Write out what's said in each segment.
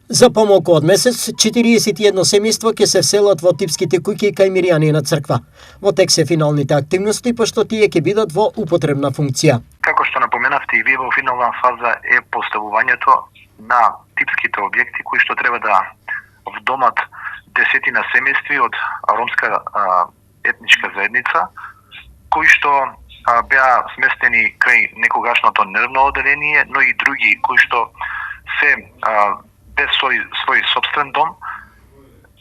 За помалку од месец, 41 семејство ќе се вселат во типските куќи кај Миријанина црква. Во тек се финалните активности, пошто тие ќе бидат во употребна функција. Како што напоменавте и вие, во финална фаза е поставувањето на типските објекти кои што треба да вдомат десетина семејстви од ромска етничка заедница, кои што беа сместени кај некогашното нервно оделение, но и други кои што се без свој собствен дом.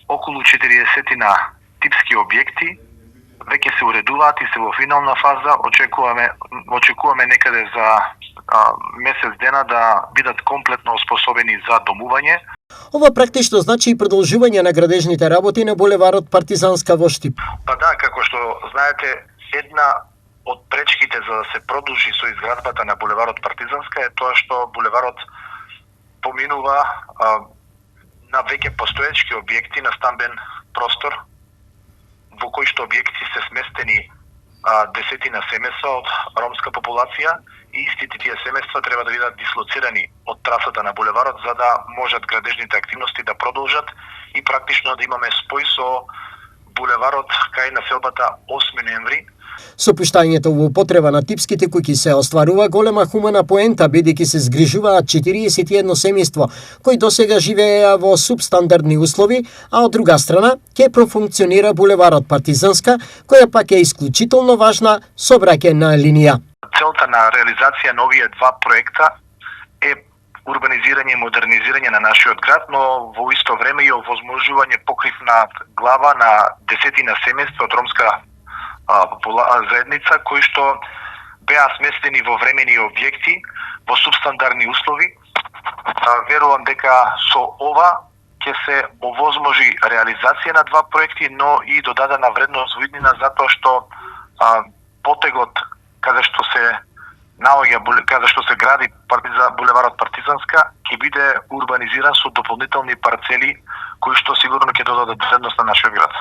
Околу 40 типски објекти веќе се уредуваат и се во финална фаза. Очекуваме некаде за месец дена да бидат комплетно оспособени за домување. Ова практично значи и продолжување на градежните работи на булеварот Партизанска во Штип. Па да, како што знаете, една од пречките за да се продолжи со изградбата на булеварот Партизанска е тоа што булеварот поминува на веќе постоечки објекти на стамбен простор, во кои што објекти се сместени десетина семејства од ромска популација и истите тие семејства треба да бидат дислоцирани од трасата на булеварот за да можат градежните активности да продолжат и практично да имаме спој со булеварот кај населбата 8 ноември. Со пуштањето во употреба на типските куќи се остварува голема хумана поента, бидејќи се згрижуваат 41 семејство кои досега живееа во субстандардни услови, а од друга страна ќе профункционира булеварот Партизанска, која пак е исклучително важна сообраќајна линија. Целта на реализација на овие два проекта е урбанизирање и модернизирање на нашиот град, но во исто време и овозможување покрив на глава на десетина семејства од ромска заедница кои што беа сместени во времени објекти во субстандардни услови. Верувам дека со ова ќе се овозможи реализација на два проекти, но и додадена вредност во иднина затоа што потегот каде што се наоѓа, каде што се гради булеварот Партизанска ќе биде урбанизиран со дополнителни парцели кои што сигурно ќе додадат вредност на нашиот град.